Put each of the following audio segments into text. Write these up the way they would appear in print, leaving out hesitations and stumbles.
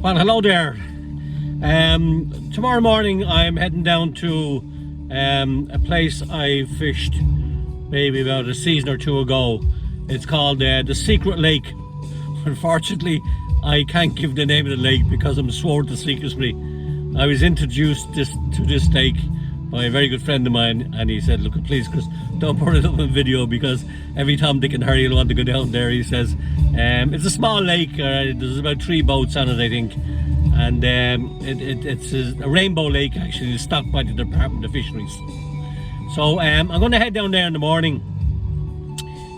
Well, hello there. Tomorrow morning I'm heading down to a place I fished maybe about a season or two ago. It's called the Secret Lake. Unfortunately, I can't give the name of the lake because I'm sworn to secrecy. I was introduced to this lake by a very good friend of mine, and he said, look, please Chris, don't put it up on video, because every Tom, Dick and Harry will want to go down there. He says it's a small lake, there's about 3 boats on it, I think, and it's a rainbow lake actually. It's stocked by the Department of Fisheries. So I'm going to head down there in the morning.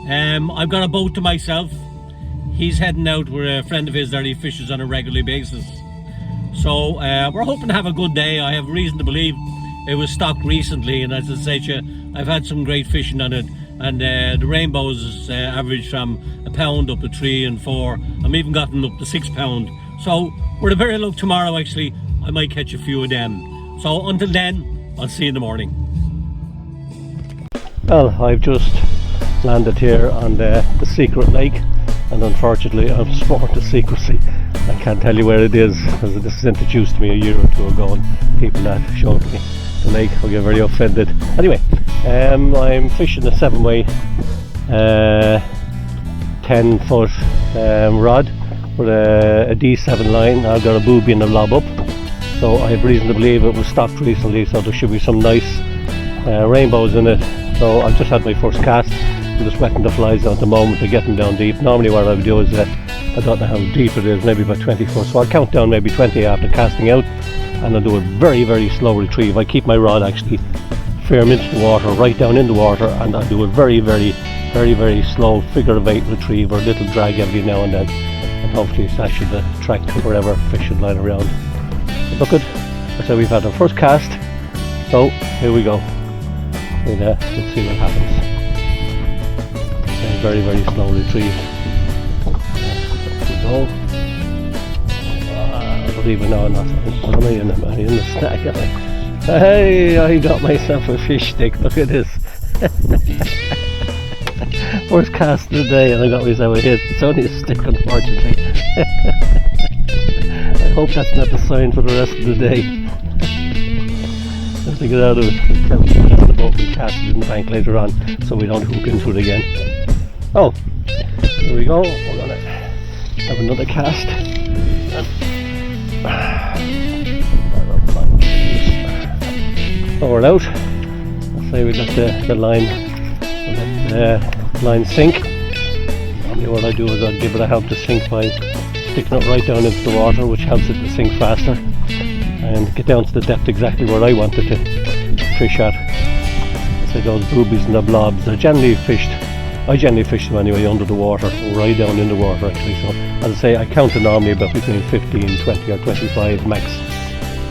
I've got a boat to myself. He's heading out with a friend of his that he fishes on a regular basis. So we're hoping to have a good day. I have reason to believe it was stocked recently, and as I say to you, I've had some great fishing on it, and the rainbows average from £1 up to 3 and 4. I'm even gotten up to £6. So with a bit of luck tomorrow, actually, I might catch a few of them. So until then, I'll see you in the morning. Well, I've just landed here on the Secret Lake, and unfortunately I'm sworn to secrecy. I can't tell you where it is, because this was introduced to me a year or two ago, and people that showed me the lake will get very offended. Anyway, I'm fishing a 7-way 10-foot rod with a D7 line. I've got a booby and a lob up, so I have reason to believe it was stocked recently, so there should be some nice rainbows in it. So I've just had my first cast. I'm just wetting the flies at the moment to get them down deep. Normally what I would do is I don't know how deep it is, maybe about 20 foot, so I'll count down maybe 20 after casting out, and I'll do a very, very slow retrieve. I keep my rod actually firm into the water, right down in the water, and I'll do a very, very, very, very slow figure of 8 retrieve, or a little drag every now and then, and hopefully that should attract wherever fish should line around. But look good, so we've had our first cast, so here we go. Let's see what happens. Very, very slow retrieve. There we go. I don't even know, what am I in? Am I in the snack? Am I? Hey, I got myself a fish stick. Look at this. First cast of the day, and I got myself a hit. It's only a stick, unfortunately. I hope that's not the sign for the rest of the day. Let's get out of it. The boat we cast it in the bank later on, so we don't hook into it again. Oh, here we go. We're gonna have another cast. So we're out. Let's say we got the line, line sink. Normally what I do is I'll give it a help to sink by sticking it right down into the water, which helps it to sink faster and get down to the depth exactly where I want it to fish at. So those boobies and the blobs, they're generally fished. I generally fish them anyway under the water, right down in the water actually. So as I say, I count it normally about between 15, 20 or 25 max,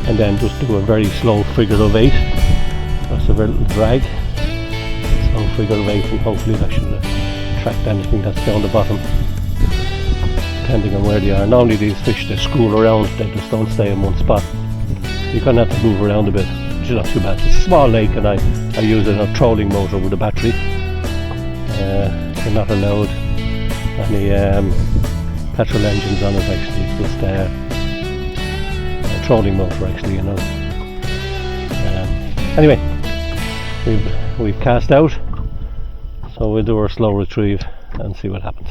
and then just do a very slow figure of 8. That's a very little drag, slow figure of 8, and hopefully that should attract anything that's down the bottom, depending on where they are. Normally these fish, they school around, they just don't stay in one spot. You're going to have to move around a bit, which is not too bad. It's a small lake, and I use a trolling motor with a battery. They're not allowed any petrol engines on it actually, it's just a trolling motor actually, you know. Anyway, we've cast out, so we'll do our slow retrieve and see what happens.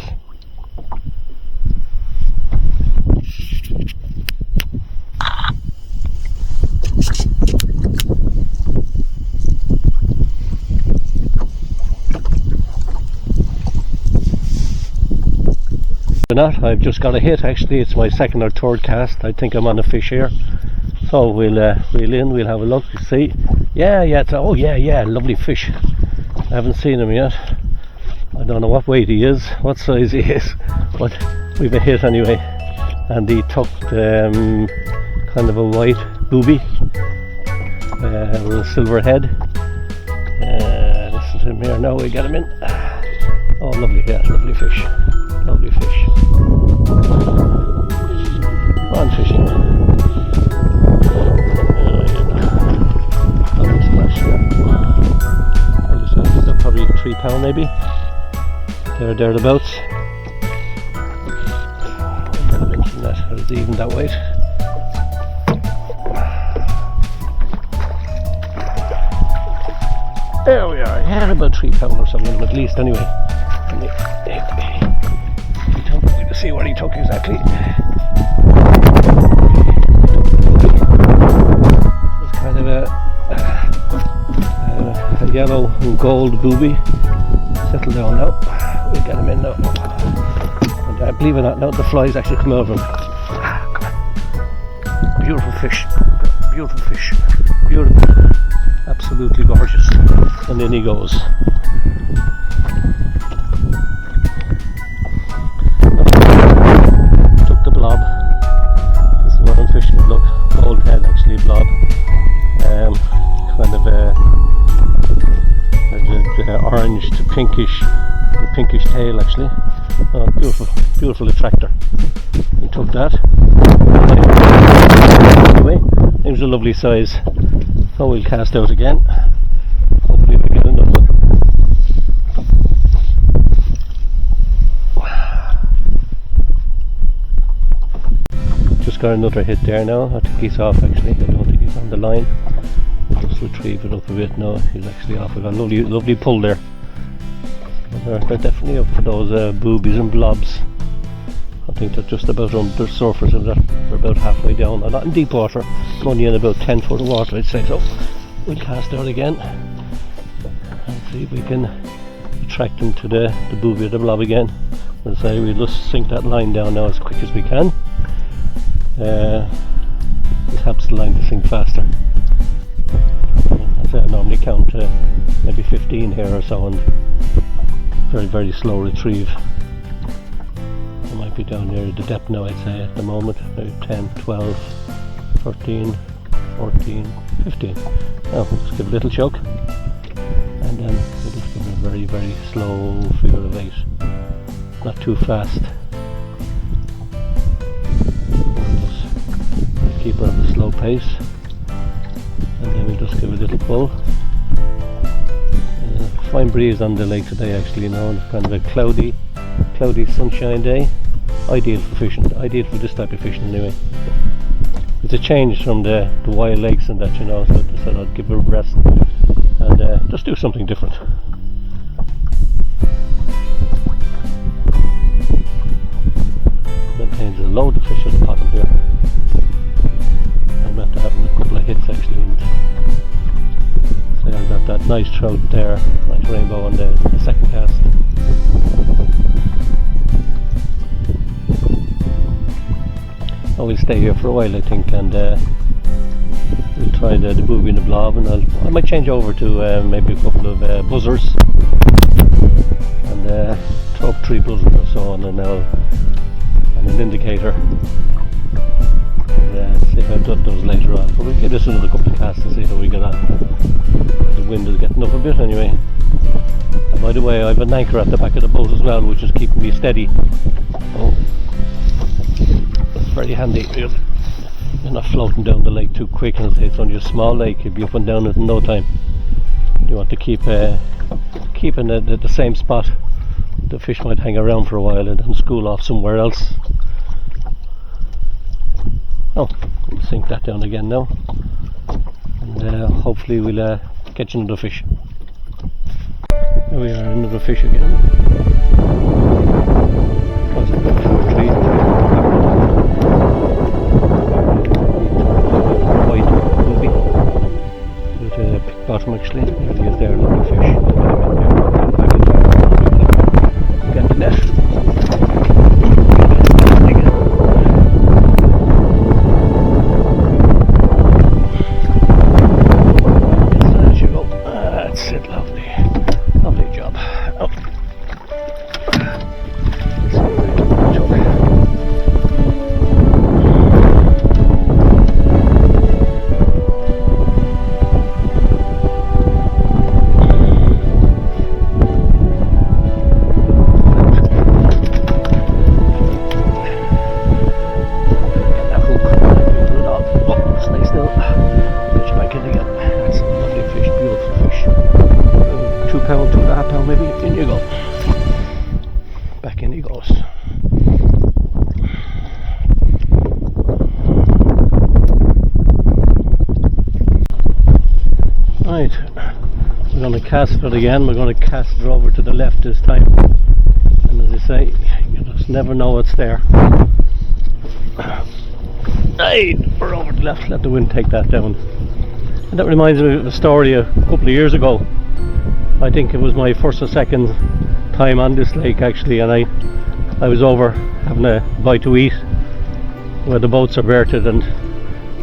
Not, I've just got a hit actually. It's my 2nd or 3rd cast. I think I'm on a fish here, so we'll reel in, we'll have a look, see. Yeah, oh yeah, lovely fish. I haven't seen him yet. I don't know what weight he is, what size he is, but we've a hit anyway, and he took kind of a white booby with a silver head. This is him here now. We get him in. Oh, lovely, yeah, lovely fish. Lovely fish. On fishing. Lovely splash, yeah. They're probably £3 maybe. They're thereabouts. I gotta mention that. Try to even that weight. There we are. Yeah, about 3 pounds or something at least anyway. To see what he took exactly. It's kind of a yellow and gold booby. Settle down now. We'll get him in now. And believe it or not, now the flies actually come over him. Beautiful fish. Beautiful fish. Beautiful. Absolutely gorgeous. And in he goes. Took the blob. This is what I'm fishing with. Look, gold head actually, blob. Kind of a orange to pinkish tail actually. Beautiful, beautiful attractor. He took that. Anyway, it was a lovely size. So we'll cast out again. Hopefully we get enough of them. Just got another hit there now. I think he's off actually. I don't think he's on the line. We'll just retrieve it up a bit now. He's actually off. I got a lovely pull there. They're definitely up for those boobies and blobs. I think they're just about on the surface of that. We're about halfway down. I'm not in deep water. I'm only in about 10 foot of water, I'd say. So we'll cast out again and see if we can attract them to the booby or the blob again. As I say, we'll just sink that line down now as quick as we can. This helps the line to sink faster. As I normally count maybe 15 here or so, and very slow retrieve. I might be down near the depth now, I'd say at the moment, maybe 10, 12, 13, 14, 15. Now we'll just give a little choke and then we'll just give it a very slow figure of 8. Not too fast. We'll just keep it at a slow pace and then we'll just give a little pull. Fine breeze on the lake today actually, you know, it's kind of a cloudy sunshine day. Ideal for fishing, ideal for this type of fishing anyway. It's a change from the wild lakes and that, you know, so I just thought I'd give it a rest and just do something different. Maintains a load of fish at the bottom here. I'm after having a couple of hits actually, and so I got that nice trout there, nice rainbow on the second cast. I will stay here for a while I think, and we'll try the booby and the blob, and I might change over to maybe a couple of buzzers and throw up 3 buzzers or so on, and an indicator, and see how that does later on. But we'll give this another couple of casts to see how we get on. The wind is getting up a bit anyway. And by the way, I have an anchor at the back of the boat as well, which is keeping me steady. Oh, that's very handy. You're not floating down the lake too quick, and it's only a small lake. You'll be up and down it in no time. You want to keep keeping it at the same spot. The fish might hang around for a while and then school off somewhere else. Oh, we'll sink that down again now, and hopefully we'll catch another fish. Here we are, another fish again. White booby with a pink bottom actually. There he is there, lovely fish. Get the net. cast it again. We're going to cast it over to the left this time. And as I say, you just never know what's there. Hey, we're over to the left. Let the wind take that down. And that reminds me of a story a couple of years ago. I think it was my first or second time on this lake actually, and I was over having a bite to eat where the boats are berthed, and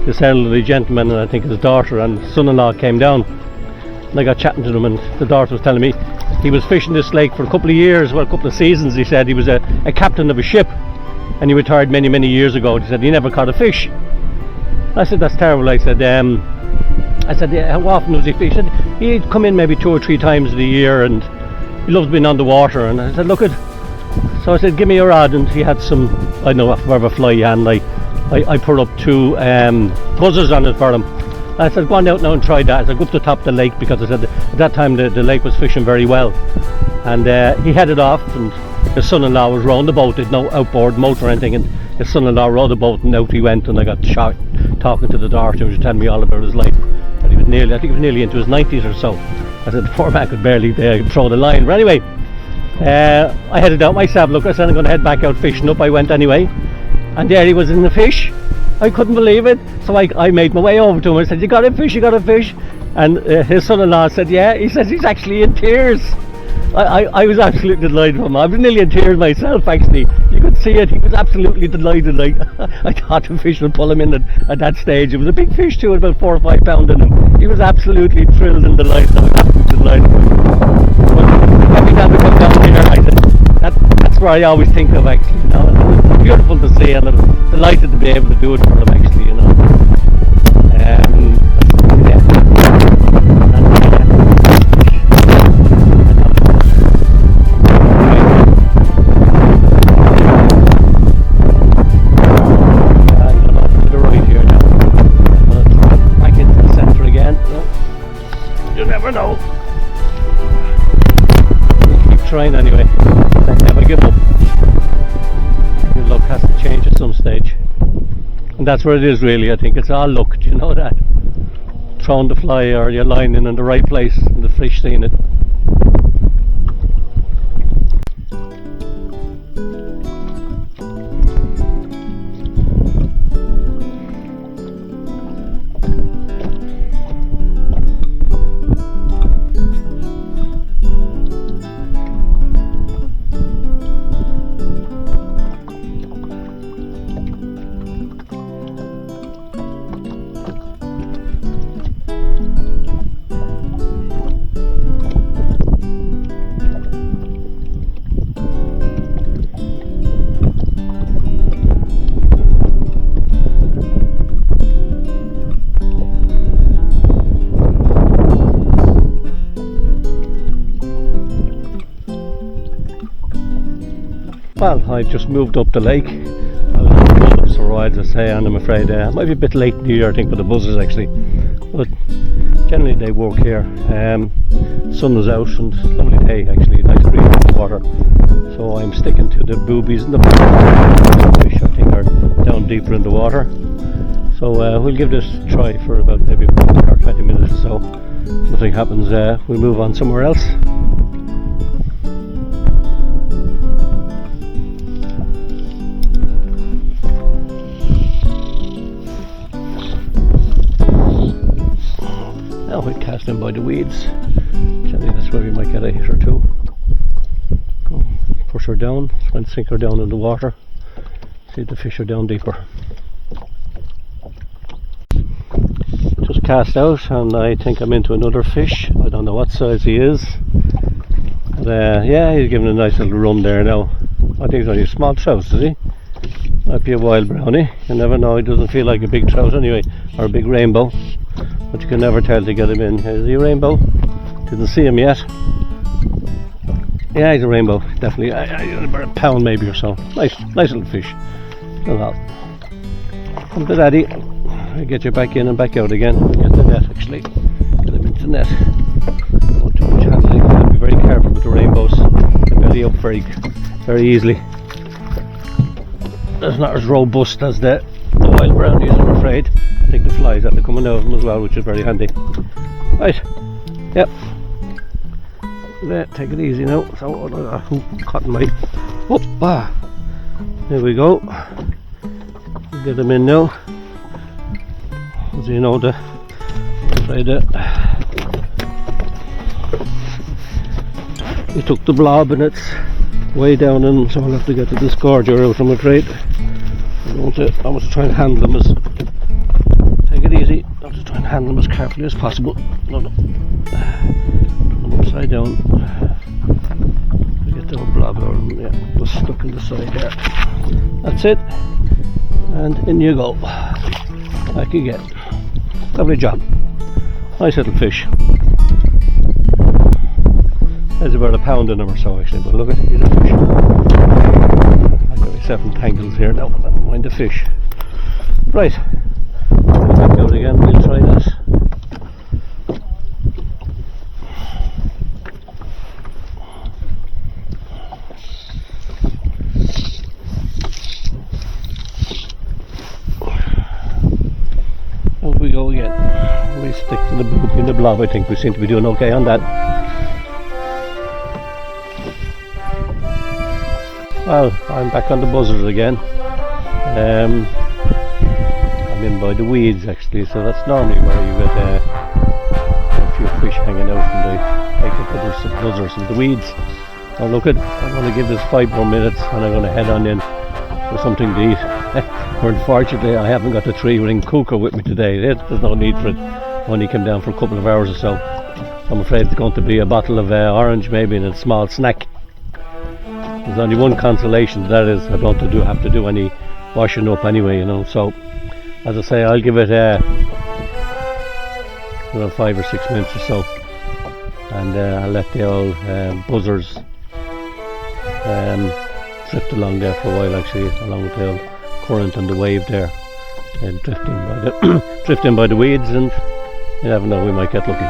this elderly gentleman and I think his daughter and son-in-law came down, and I got chatting to them, and the daughter was telling me he was fishing this lake for a couple of years, well, a couple of seasons. He said he was a captain of a ship and he retired many years ago. He said he never caught a fish. I said, that's terrible. I said, yeah, how often was he fishing? He'd come in maybe 2 or 3 times a year, and he loves being on the water. And I said, look so I said, give me your rod, and he had some, I don't know whatever fly he had, and I put up 2 buzzers on it for him. I said, go on out now and try that. I said, go up to the top of the lake, because I said at that time the lake was fishing very well. And he headed off, and his son-in-law was rowing the boat. There'd no outboard motor or anything, and his son-in-law rowed the boat, and out he went. And I got shot talking to the daughter, who was telling me all about his life. And he was I think he was nearly into his 90s or so. I said, the poor man could barely throw the line. But anyway, I headed out myself. Look, I said, I'm going to head back out fishing. Up I went anyway, and there he was in the fish. I couldn't believe it. So I made my way over to him. I said, you got a fish, you got a fish? And his son-in-law said, yeah. He says he's actually in tears. I was absolutely delighted for him. I was nearly in tears myself actually. You could see it. He was absolutely delighted. I thought the fish would pull him in at that stage. It was a big fish too, about 4 or 5 pounds in him. He was absolutely thrilled and delighted. I was absolutely delighted. But every time we come down here, I said, that's where I always think of actually. You know, it was beautiful to see, and I'm delighted to be able to do it for him actually. You know. No. We'll keep trying anyway. Never give up. Your luck has to change at some stage. And that's where it is really. I think it's all luck. Do you know that? Throwing the fly or your line in the right place and the fish seeing it. Well, I just moved up the lake. I was on the buzzers for a while, as I say, and I'm afraid it might be a bit late in the year, I think, for the buzzers actually. But generally they work here. Sun was out and lovely day actually, nice breeze in the water. So I'm sticking to the boobies and the fish I think are down deeper in the water. So we'll give this a try for about maybe 20 minutes or so. Nothing happens, we'll move on somewhere else. Now we cast in by the weeds. Generally that's where we might get a hit or two. Push her down, try and sink her down in the water. See if the fish are down deeper. Just cast out, and I think I'm into another fish. I don't know what size he is. But, yeah, he's giving a nice little run there now. I think he's only a small trout, is he? Might be a wild brownie. You never know, he doesn't feel like a big trout anyway, or a big rainbow. But you can never tell to get him in. Is he a rainbow? Didn't see him yet. Yeah, he's a rainbow, definitely. About a pound maybe or so. Nice little fish. Well, come to daddy. I'll get you back in and back out again. Get the net actually. Get him into the net. Don't want too much handling. You have to be very careful with the rainbows. They belly up very easily. It's not as robust as the wild brownies, I'm afraid. I think the flies have to come out of them as well, which is very handy. Right. Yep. Yeah, take it easy now. So caught my there we go. Get them in now. As you know, we took the blob and it's way down in, so I'll have to get the disgorger out, I'm afraid. I want to try and handle them take it easy. I want to try and handle them as carefully as possible. No. I'm upside down. Get the blob out of them, yeah, just stuck in the side there. That's it. And in you go. Back again. Lovely job. Nice little fish. There's about a pound in them or so actually, but look at these fish. I've got myself entangles here now, never mind the fish. Right, back out again, we'll try this. Out we go again. We stick to the boop in the blob. I think we seem to be doing okay on that. Well, I'm back on the buzzers again. I'm in by the weeds actually, so that's normally where you get a few fish hanging out and they take up the buzzers and the weeds. Now look at, I'm going to give this 5 more minutes and I'm going to head on in for something to eat. Unfortunately, I haven't got the 3-ring cooker with me today. There's no need for it. I only came down for a couple of hours or so. I'm afraid it's going to be a bottle of orange maybe and a small snack. There's only one consolation, that is I don't have to do any washing up anyway, you know. So as I say, I'll give it 5 or 6 minutes or so, and I'll let the old buzzers drift along there for a while actually, along with the old current and the wave there, and drifting by the weeds, and you never know, we might get lucky.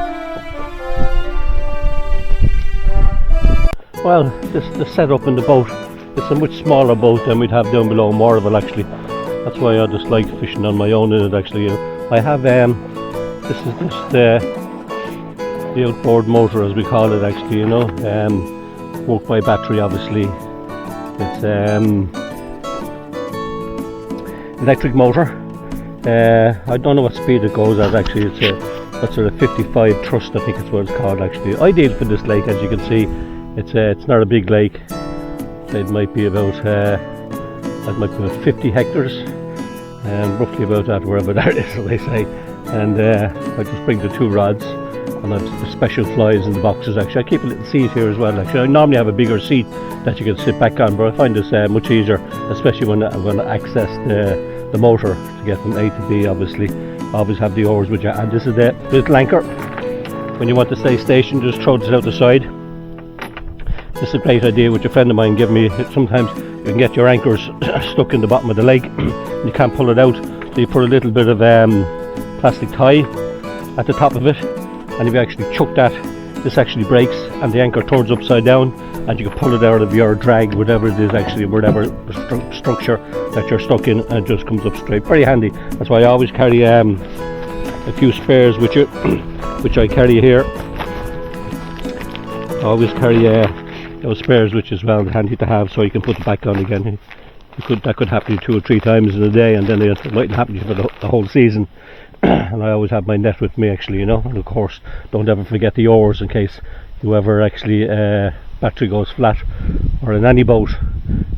Well, the setup in the boat, it's a much smaller boat than we'd have down below Morville actually. That's why I just like fishing on my own in it actually. I have this is just the outboard motor as we call it actually, you know, worked by battery obviously. It's electric motor. I don't know what speed it goes at actually. It's a sort of 55 thrust, I think it's what it's called actually. Ideal for this lake, as you can see. It's not a big lake. It might be about 50 hectares, roughly about that, wherever that is, as they say. And I just bring the 2 rods, and I have the special flies in the boxes actually. I keep a little seat here as well actually. I normally have a bigger seat that you can sit back on, but I find this much easier, especially when I'm going to access the motor to get from A to B obviously. I always have the oars with you, and this is the little anchor. When you want to stay stationed, just throw this out the side. This is a great idea which a friend of mine gave me. Sometimes you can get your anchors stuck in the bottom of the lake and you can't pull it out, so you put a little bit of plastic tie at the top of it, and if you actually chuck that, this actually breaks and the anchor turns upside down, and you can pull it out of your drag, whatever it is actually, whatever structure that you're stuck in, and it just comes up straight. Very handy. That's why I always carry a few spares with you, which I carry here. I always carry those spares which is well handy to have, so you can put it back on again. That could happen 2 or 3 times in a day, and then it mightn't happen for the whole season. And I always have my net with me actually, you know, and of course don't ever forget the oars in case you ever actually battery goes flat, or in any boat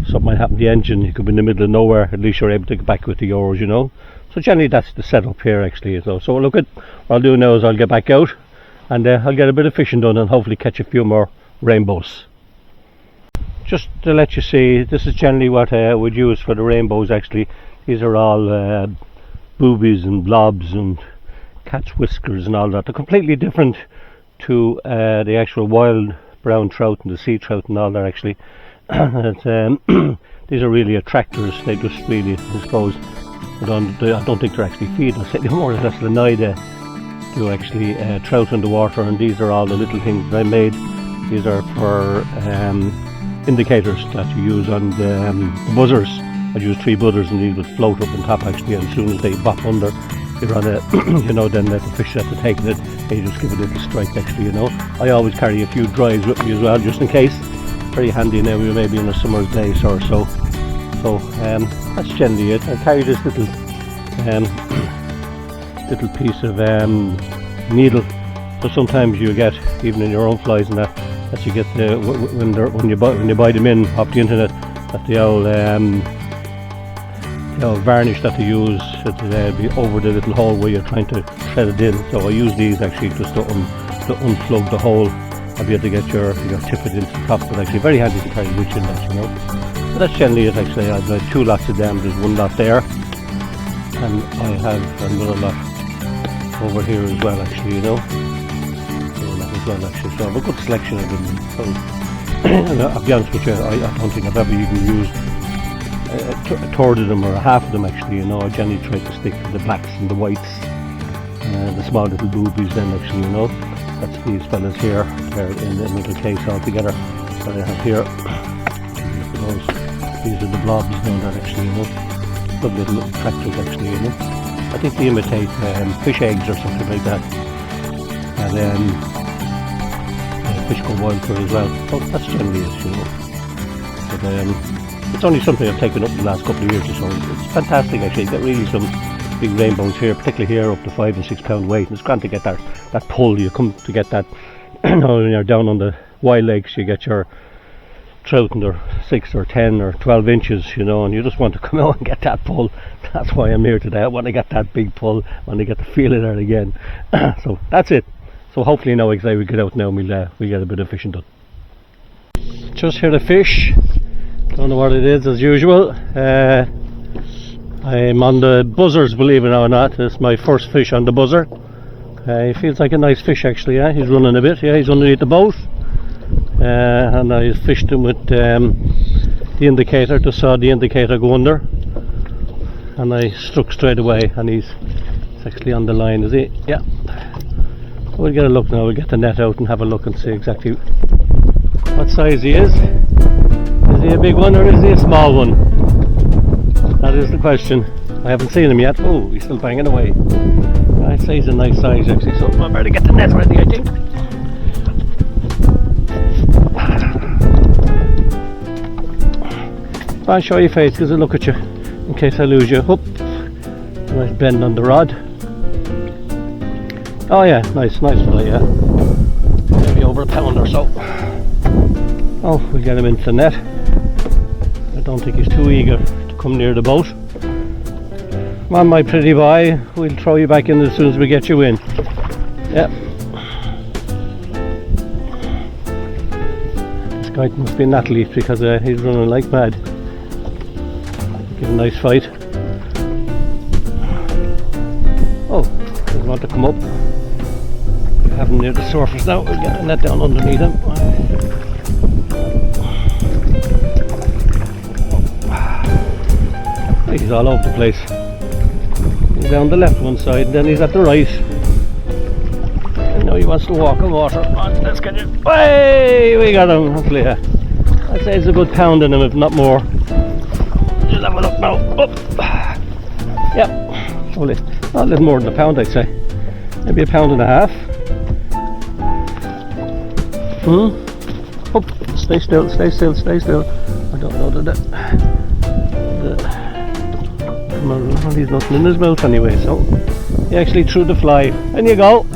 something might happen to the engine, you could be in the middle of nowhere, at least you're able to get back with the oars, you know. So generally that's the setup here actually. So look at what I'll do now is I'll get back out and I'll get a bit of fishing done and hopefully catch a few more rainbows. Just to let you see, this is generally what I would use for the rainbows actually. These are all boobies and blobs and cat's whiskers and all that. They're completely different to the actual wild brown trout and the sea trout and all that actually. These are really attractors. They just really, I suppose, I don't think they're actually feeding. I say they're more or less lanai to actually trout in the water, and these are all the little things that I made. These are for indicators that you use on the buzzers. I use 3 buzzers and these would float up on top actually, and as soon as they bop under, you're on a, you know, then the fish that are taking it, and you just give it a little strike extra, you know. I always carry a few dries with me as well, just in case. Very handy now, we may be in a summer's day or so. So that's generally it. I carry this little little piece of needle. So sometimes you get, even in your own flies and that you get when you buy them in off the internet, that the old varnish that they use be over the little hole where you're trying to thread it in. So I use these actually just to unplug the hole and be able to get your tip it into the top. But actually very handy to carry reach in that, you know. But that's generally it actually. I've got 2 lots of them. There's 1 lot there, and I have another lot over here as well actually, you know. As well actually. So I have a good selection of them. So I'll be honest with you, I don't think I've ever even used a third of them or a half of them actually, you know. I generally try to stick to the blacks and the whites, the small little boobies then actually, you know. That's these fellas here. They're in a little case altogether that I have here. These are the blobs down there actually, you know. Good little tractors actually, you know. I think they imitate fish eggs or something like that. And fish go wild for it as well. So that's generally it, you know. But it's only something I've taken up in the last couple of years or so. It's fantastic actually. You get really some big rainbows here, particularly here up to 5 and 6 pound weight. And it's grand to get that pull. You come to get that, you know, when you're down on the wild lakes, you get your trout and they're 6 or 10 or 12 inches, you know, and you just want to come out and get that pull. That's why I'm here today. I want to get that big pull, I want to get to feel it out again. So that's it. So hopefully now we get out now and we'll get a bit of fishing done. Just hear the fish. Don't know what it is as usual. I'm on the buzzers, believe it or not. It's my first fish on the buzzer. He feels like a nice fish actually, yeah. He's running a bit, yeah, he's underneath the boat. And I fished him with the indicator, just saw the indicator go under. And I struck straight away, and he's actually on the line, is he? Yeah. We'll get a look now, we'll get the net out and have a look and see exactly what size he is. Is he a big one or is he a small one? That is the question. I haven't seen him yet. Oh, he's still banging away. I'd say he's a nice size actually, so I better get the net ready, I think. I'll show you face because I'll look at you in case I lose you. Up. Nice bend on the rod. Oh yeah, nice fillet, yeah. Maybe over a pound or so. Oh, we'll get him into the net. I don't think he's too eager to come near the boat. Come on, my pretty boy, we'll throw you back in as soon as we get you in. Yep. This guy must be an athlete because he's running like mad. Give a nice fight. Oh, doesn't want to come up. We have him near the surface now. We'll get the net down underneath him. He's all over the place. He's down the left one side, and then he's at the right. And now he wants to walk on water. Come on, let's get it. Hey, we got him. Hopefully, I'd say it's a good pound in him, if not more. Just have a look now. Up. Yep. Only a little more than a pound, I'd say. Maybe a pound and a half. Up. Stay still, stay still, stay still. I don't know well, he's nothing in his mouth anyway, so he actually threw the fly. In you go.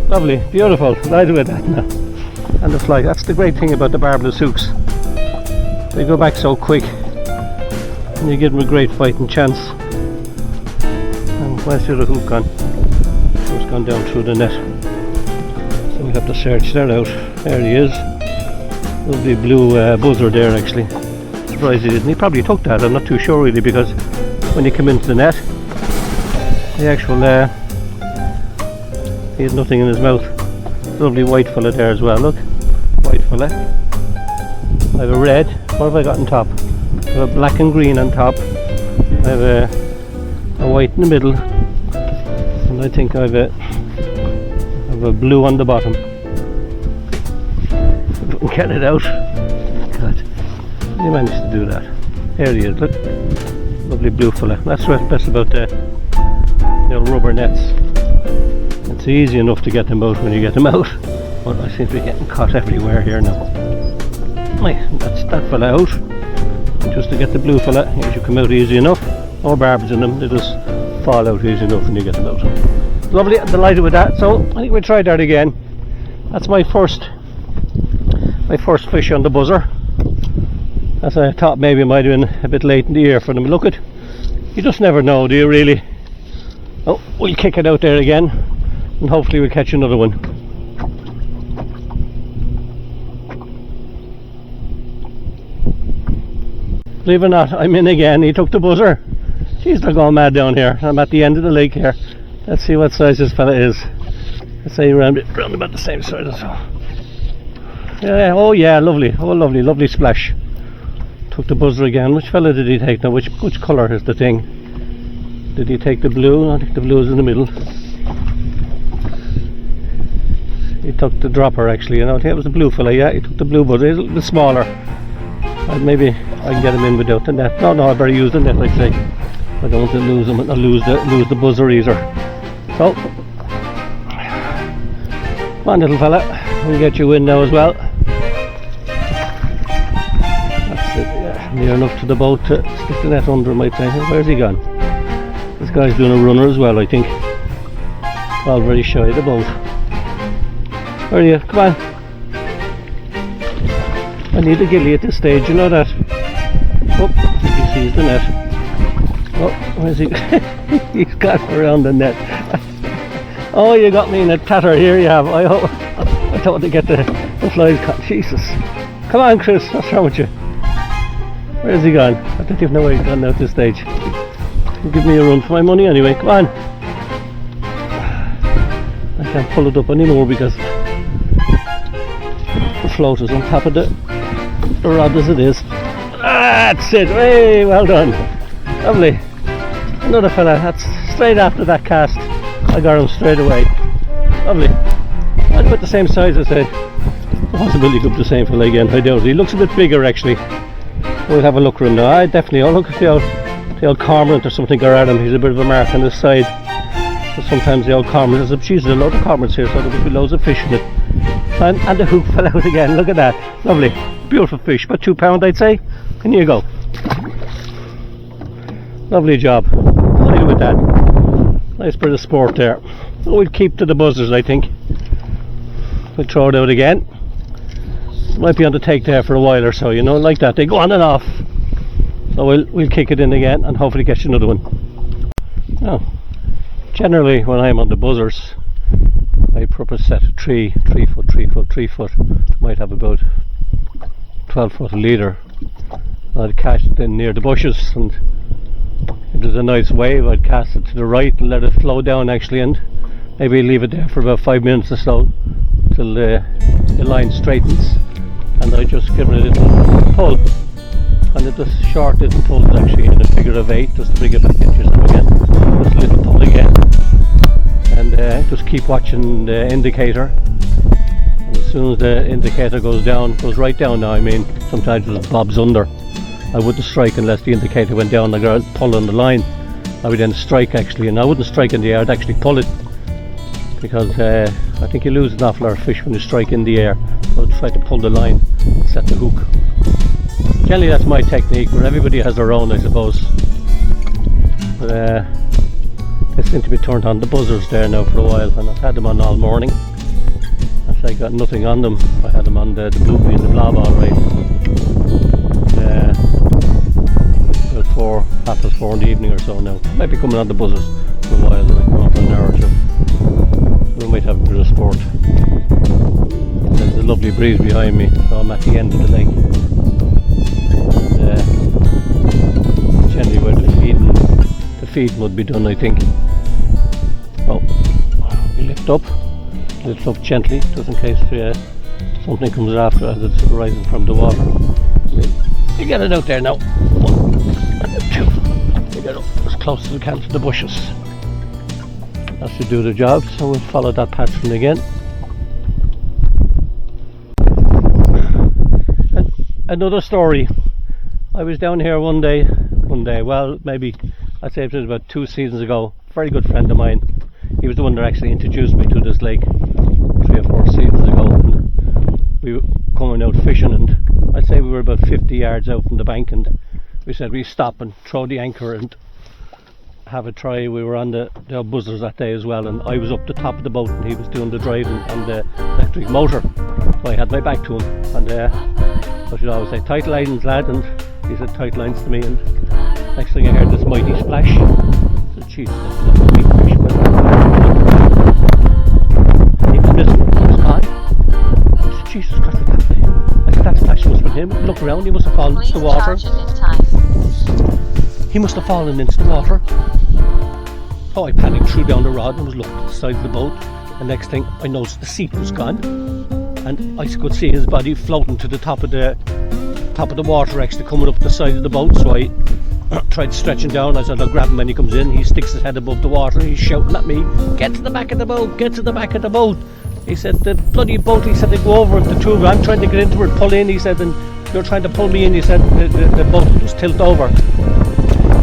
Lovely, beautiful. Right with that now. And the fly. That's the great thing about the barbless hooks. They go back so quick. And you give them a great fighting chance. And where's the other hook gone? It's gone down through the net. So we have to search that out. There he is. Lovely blue buzzer there actually. Surprised he didn't. He probably took that. I'm not too sure really, because when you come into the net, the actual he had nothing in his mouth. Lovely white fella there as well. Look, white fella. I have a red. What have I got on top? I have a black and green on top. I have a white in the middle, and I think I have a blue on the bottom. Get it out. God, you managed to do that. There he is. Look, lovely blue fella. That's what's best about They're rubber nets. It's easy enough to get them out when you get them out, but I seem to be getting caught everywhere here now. Right, that's that fella out. Just to get the blue fella, he should come out easy enough. No barbs in them, they just fall out easy enough when you get them out. Lovely, I'm delighted with that. So I think we'll try that again. That's my first fish on the buzzer. As I thought, maybe it might have been a bit late in the year for them. Look it, you just never know, do you really? Oh, we'll kick it out there again, and hopefully we'll catch another one. Believe it or not, I'm in again. He took the buzzer. Jeez, they're going mad down here. I'm at the end of the lake here. Let's see what size this fella is. Let's say around about the same size as well. Yeah, oh yeah, lovely. Oh, lovely, lovely splash. Took the buzzer again. Which fella did he take now? Which colour is the thing? Did he take the blue? I think the blue is in the middle. He took the dropper actually, you know. I think it was the blue fella, yeah. He took the blue buzzer. He's a little bit smaller. Maybe I can get him in without the net. No, I better use the net, I'd say. I don't want to lose him and lose the buzzer either. So, come on, little fella. We'll get you in now as well. That's it, yeah. Near enough to the boat to stick the net under, might say. Where's he gone? This guy's doing a runner as well, I think. All very shy of the boat. Where are you? Come on. I need a gilly at this stage, you know that. Oh, I think he sees the net. Oh, where's he? He's got around the net. Oh, you got me in a tatter. Here you have. I thought to get the flies caught. Jesus. Come on, Chris. What's wrong with you? Where's he gone? I don't even know where he's gone now at this stage. He'll give me a run for my money anyway. Come on. I can't pull it up anymore because the float is on top of the rod as it is. That's it. Hey, well done. Lovely. Another fella. That's straight after that cast. I got him straight away. Lovely. I'd put the same size as I said. Possibility could be the same fella again. I doubt it. He looks a bit bigger actually. We'll have a look for him now. I definitely. Oh, look at the old cormorant or something got at him. He's a bit of a mark on his side. So sometimes the old cormorant. There's a lot of cormorants here, so there could be loads of fish in it. And the hook fell out again. Look at that. Lovely. Beautiful fish. About £2, I'd say. And here you go. Lovely job. Delighted with that. Nice bit of sport there. We'll keep to the buzzers, I think. We'll throw it out again. Might be on the take there for a while or so, you know, like that. They go on and off. So we'll kick it in again and hopefully catch another one. Now, generally when I'm on the buzzers, I purpose set 3 foot, 3 foot, 3 foot. Might have about 12 foot a leader. I'd cast it in near the bushes, and if there's a nice wave I'd cast it to the right and let it flow down actually, and maybe leave it there for about 5 minutes or so till the line straightens, and I just give it a little pull, and it just short little pulls actually in a figure of 8 just to bring it back into yourself again. Just a little pull again, and just keep watching the indicator. And as soon as the indicator goes right down now, I mean sometimes it bobs under. I wouldn't strike unless the indicator went down. I got pull on the line. I would then strike actually, and I wouldn't strike in the air. I'd actually pull it, because I think you lose an awful lot of fish when you strike in the air. I would try to pull the line, set the hook. Generally that's my technique, but everybody has their own, I suppose. But they seem to be turned on the buzzers there now for a while, and I've had them on all morning. As I got nothing on them, I had them on the boopy and the blob all right. About 4:30 in the evening or so now. Might be coming on the buzzers for a while, like come on for an hour or two. So we might have a bit of sport. There's a lovely breeze behind me, so I'm at the end of the lake. And, generally where the feeding would be done, I think. Oh, we lift up gently, just in case something comes after as it's rising from the water. You get it out there now. 1 and 2. You get up as close as we can to the bushes. That should do the job, so we'll follow that pattern again. And another story. I was down here one day, well maybe I'd say it was about 2 seasons ago, very good friend of mine. He was the one that actually introduced me to this lake 3 or 4 seasons ago. And we were coming out fishing, and I'd say we were about 50 yards out from the bank, and we said we stop and throw the anchor and have a try. We were on the buzzers that day as well, and I was up the top of the boat and he was doing the driving on the electric motor. So I had my back to him, and but you know, I would say tight lines, lad, and he said tight lines to me, and next thing I heard this mighty splash. I said, Jesus, that's a big fish. And he was missing, he was gone. I said, Jesus Christ, what's happening? I said, that splash must have been him. Look around, he must have fallen into the water. He must have fallen into the water. So I panicked, threw down the rod and was looking at the side of the boat. The next thing I noticed, the seat was gone, and I could see his body floating to the top of the water, actually coming up the side of the boat. So I tried stretching down. I said, I'll grab him when he comes in. He sticks his head above the water. He's shouting at me, get to the back of the boat, get to the back of the boat. He said, the bloody boat, he said, they go over the two of them. I'm trying to get into it, pull in, he said, and you're trying to pull me in. He said, the boat was tilt over.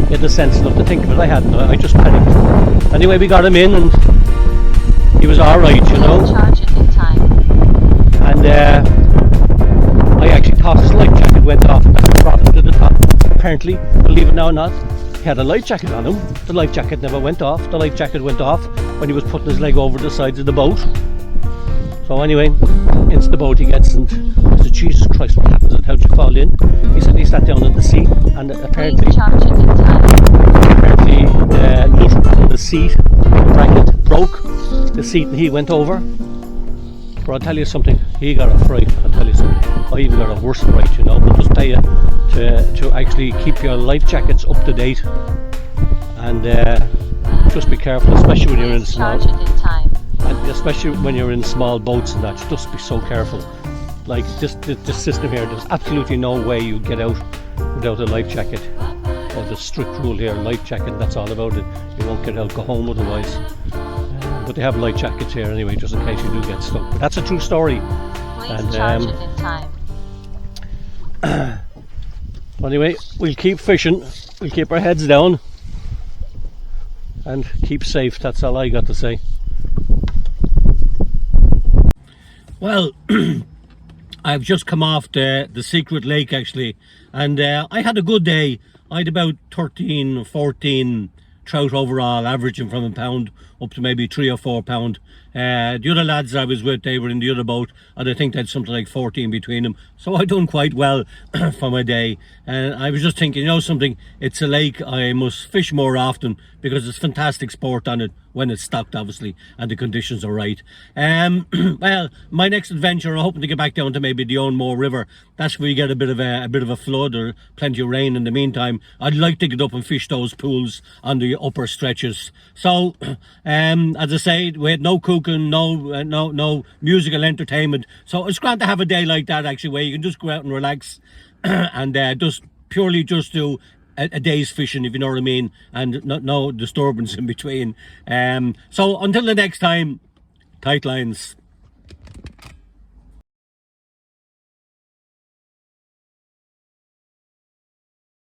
He had the sense enough to think of it. I hadn't. I just panicked. Anyway, we got him in, and he was alright, you know. And I actually thought his life jacket went off, and I brought him to the top. Apparently, believe it now or not, he had a life jacket on him. The life jacket never went off. The life jacket went off when he was putting his leg over the sides of the boat. So anyway, into the boat he gets, and I said, Jesus Christ, what happened? How'd you fall in? He said he sat down in the seat, and apparently the nut on the seat bracket broke the seat, and he went over. But I'll tell you something, he got a fright. I'll tell you something, I even got a worse fright, you know. But just pay you to actually keep your life jackets up to date, and just be careful, especially when you're in small, and especially when you're in small boats and that. Just be so careful. Like this system here, there's absolutely no way you get out without a life jacket. There's a strict rule here, life jacket, that's all about it. You won't get out, go home otherwise. But they have life jackets here anyway, just in case you do get stuck. But that's a true story. And anyway, we'll keep fishing, we'll keep our heads down, and keep safe. That's all I got to say. Well, I've just come off the secret lake actually, and I had a good day. I had about 13 or 14 trout overall, averaging from a pound up to maybe 3 or 4 pound. The other lads I was with, they were in the other boat, and I think they had something like 14 between them. So I done quite well for my day. And I was just thinking, you know something, it's a lake I must fish more often, because it's fantastic sport on it when it's stocked, obviously, and the conditions are right. Well, my next adventure, I'm hoping to get back down to maybe the Owenmore River. That's where you get a bit of a flood or plenty of rain. In the meantime, I'd like to get up and fish those pools on the upper stretches. So, as I say, we had no cooking, no musical entertainment. So it's grand to have a day like that, actually, where you can just go out and relax and just purely just do a day's fishing, if you know what I mean, and no disturbance in between. So until the next time, tight lines.